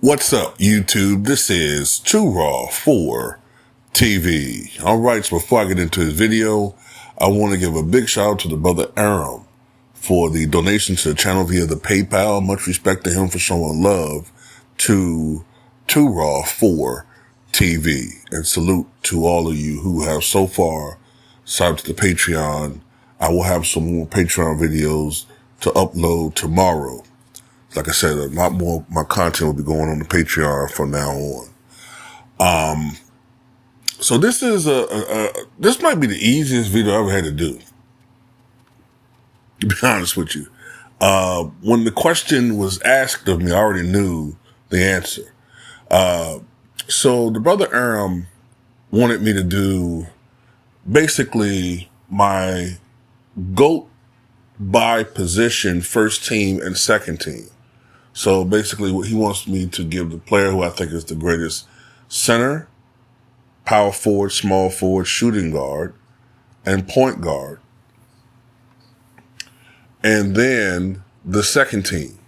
What's up, YouTube? This is Too Raw for TV. All right, so before I get into this video, I want to give a big shout out to the brother Aram for the donation to the channel via the PayPal. Much respect to him for showing love to Too Raw for TV. And salute to all of you who have so far signed up to the Patreon. I will have some more Patreon videos to upload tomorrow. Like I said, a lot more of my content will be going on the Patreon from now on. So this is this might be the easiest video I ever had to do, to be honest with you. When the question was asked of me, I already knew the answer. So the brother Aram wanted me to do basically my GOAT by position, first team and second team. So basically what he wants me to give the player who I think is the greatest center, power forward, small forward, shooting guard, and point guard. And then the second team,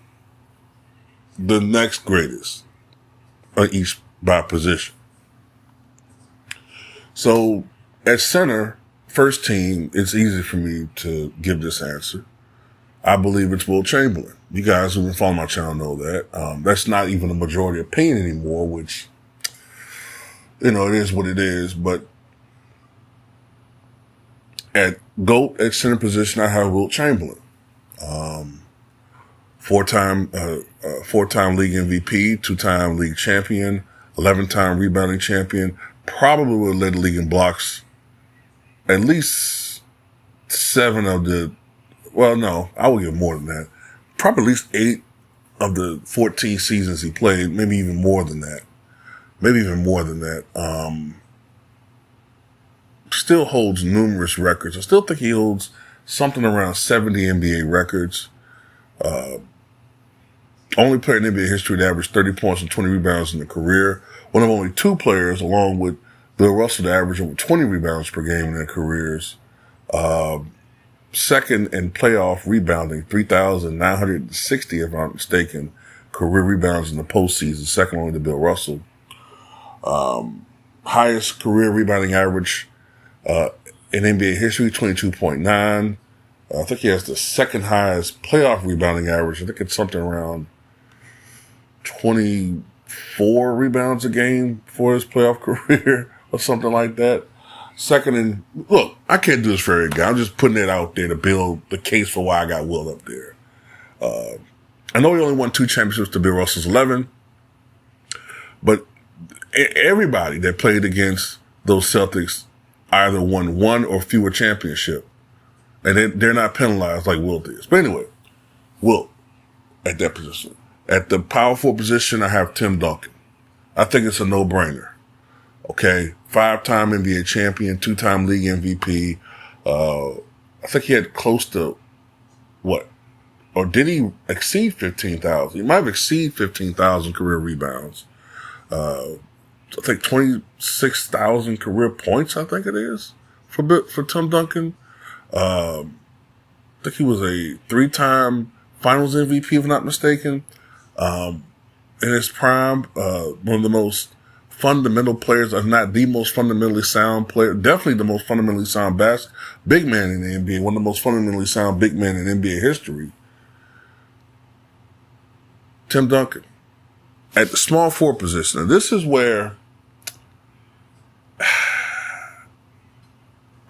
the next greatest, each by position. So at center, first team, it's easy for me to give this answer. I believe it's Wilt Chamberlain. You guys who've been following my channel know that. That's not even a majority opinion anymore, which, it is what it is. But at GOAT, at center position, I have Wilt Chamberlain. Four-time league MVP, 2-time league champion, 11-time rebounding champion, probably would have led the league in blocks at least 7 of the, well, no, I would give more than that. Probably at least 8 of the 14 seasons he played, maybe even more than that. Still holds numerous records. I still think he holds something around 70 NBA records. Only player in NBA history to average 30 points and 20 rebounds in a career. One of only 2 players, along with Bill Russell, to average over 20 rebounds per game in their careers. Second in playoff rebounding, 3,960, if I'm not mistaken, career rebounds in the postseason, second only to Bill Russell. Highest career rebounding average in NBA history, 22.9. I think he has the second highest playoff rebounding average. I think it's something around 24 rebounds a game for his playoff career or something like that. Second in, look, I can't do this for every guy. I'm just putting it out there to build the case for why I got Wilt up there. I know he only won 2 championships to Bill Russell's 11, but everybody that played against those Celtics either won 1 or fewer championship, and they're not penalized like Wilt is. But anyway, Wilt at that position. At the power forward position, I have Tim Duncan. I think it's a no-brainer. Okay, 5-time NBA champion, 2-time league MVP. I think he had close to, what? Or did he exceed 15,000? He might have exceeded 15,000 career rebounds. I think 26,000 career points, I think it is, for Tim Duncan. I think he was a 3-time finals MVP, if I'm not mistaken. In his prime, one of the most fundamental players, if not the most fundamentally sound player, definitely the most fundamentally sound big man in the NBA, one of the most fundamentally sound big men in NBA history. Tim Duncan. At the small forward position, and this is where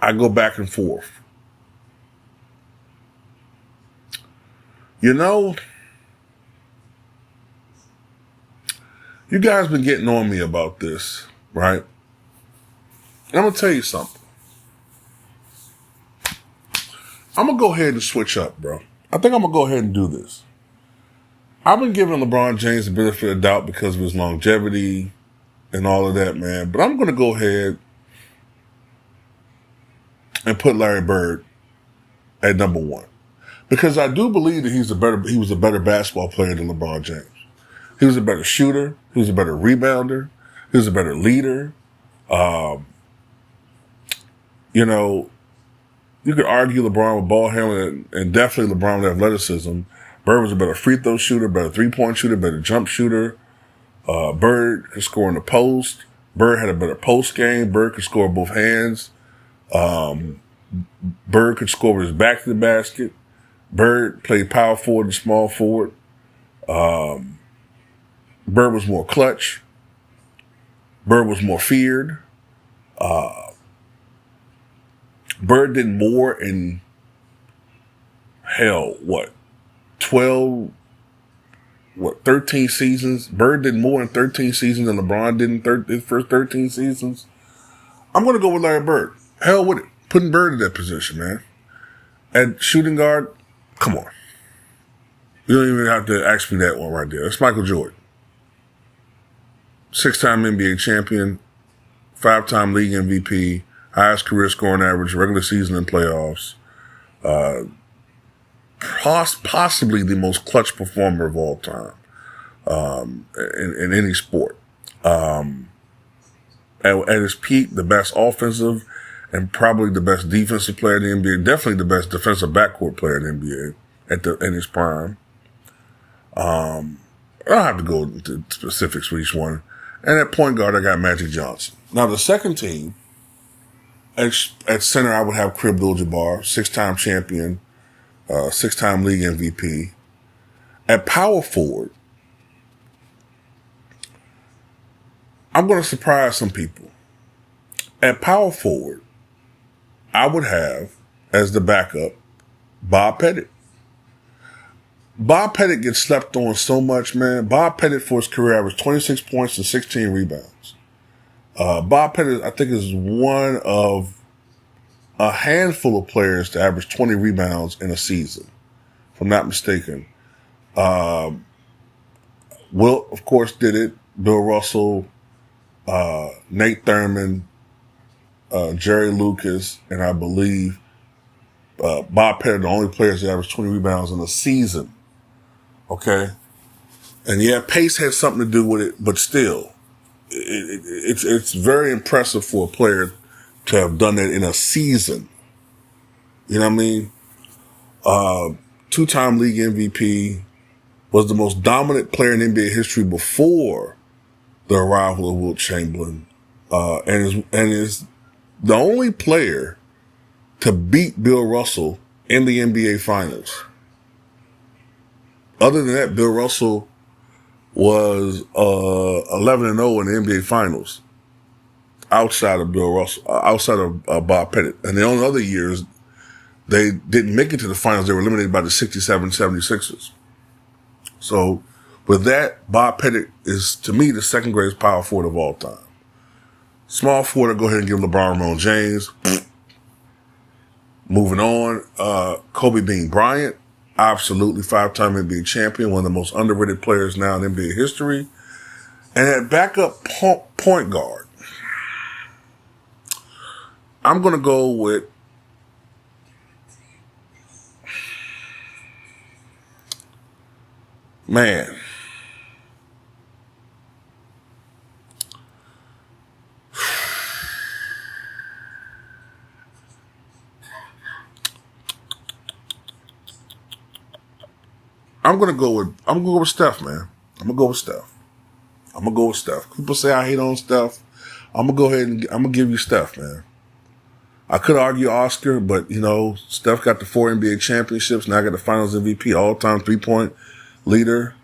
I go back and forth. You guys been getting on me about this, right? And I'm going to tell you something. I'm going to go ahead and switch up, bro. I think I'm going to go ahead and do this. I've been giving LeBron James the benefit of the doubt because of his longevity and all of that, man. But I'm going to go ahead and put Larry Bird at number 1. Because I do believe that he was a better basketball player than LeBron James. He was a better shooter. He was a better rebounder. He was a better leader. You could argue LeBron with ball handling and definitely LeBron with athleticism. Bird was a better free throw shooter, better 3-point shooter, better jump shooter. Bird could score in the post. Bird had a better post game. Bird could score both hands. Bird could score with his back to the basket. Bird played power forward and small forward. Bird was more clutch. Bird was more feared. Bird did more in 13 seasons. Bird did more in 13 seasons than LeBron did in his first 13 seasons. I'm going to go with Larry Bird. Hell with it. Putting Bird in that position, man. At shooting guard, come on. You don't even have to ask me that one right there. That's Michael Jordan. 6-time NBA champion, 5-time league MVP, highest career scoring average, regular season and playoffs. Possibly the most clutch performer of all time in any sport. At his peak, the best offensive and probably the best defensive player in the NBA. Definitely the best defensive backcourt player in the NBA in his prime. I don't have to go into specifics for each one. And at point guard, I got Magic Johnson. Now, the second team, at center, I would have Kareem Abdul-Jabbar, 6-time champion, 6-time league MVP. At power forward, I'm going to surprise some people. At power forward, I would have, as the backup, Bob Pettit. Bob Pettit gets slept on so much, man. Bob Pettit, for his career, averaged 26 points and 16 rebounds. Bob Pettit, I think, is one of a handful of players to average 20 rebounds in a season, if I'm not mistaken. Wilt, of course, did it. Bill Russell, Nate Thurman, Jerry Lucas, and I believe Bob Pettit, the only players that averaged 20 rebounds in a season. Okay? And yeah, pace has something to do with it, but still, it's very impressive for a player to have done that in a season. You know what I mean? 2-time league MVP, was the most dominant player in NBA history before the arrival of Wilt Chamberlain, and is the only player to beat Bill Russell in the NBA Finals. Other than that, Bill Russell was 11-0 in the NBA Finals. Outside of Bill Russell, outside of Bob Pettit, and the only other years they didn't make it to the finals, they were eliminated by the 67 76ers. So, with that, Bob Pettit is, to me, the second greatest power forward of all time. Small forward, I'll go ahead and give LeBron Ramon James. Moving on, Kobe Bean Bryant, absolutely 5-time NBA champion, one of the most underrated players now in NBA history. And at backup point guard, I'm going to go with man. I'm gonna go with Steph, man. I'm gonna go with Steph. People say I hate on Steph. I'm gonna go ahead and I'm gonna give you Steph, man. I could argue Oscar, but Steph got the 4 NBA championships. Now I got the Finals MVP, all-time 3-point leader.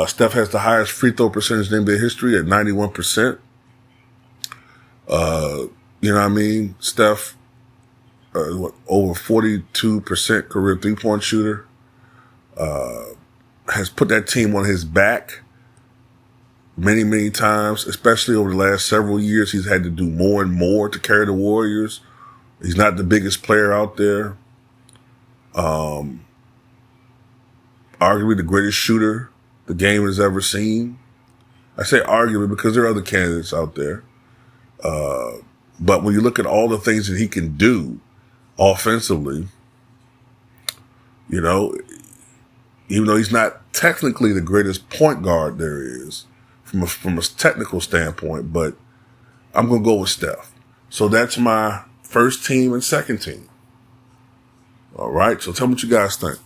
Steph has the highest free throw percentage in NBA history at 91%. You know what I mean? Steph, over 42% career 3-point shooter. Has put that team on his back many, many times, especially over the last several years. He's had to do more and more to carry the Warriors. He's not the biggest player out there. Arguably the greatest shooter the game has ever seen. I say arguably because there are other candidates out there. But when you look at all the things that he can do offensively, even though he's not technically the greatest point guard there is from a technical standpoint, but I'm going to go with Steph. So that's my first team and second team. All right. So tell me what you guys think.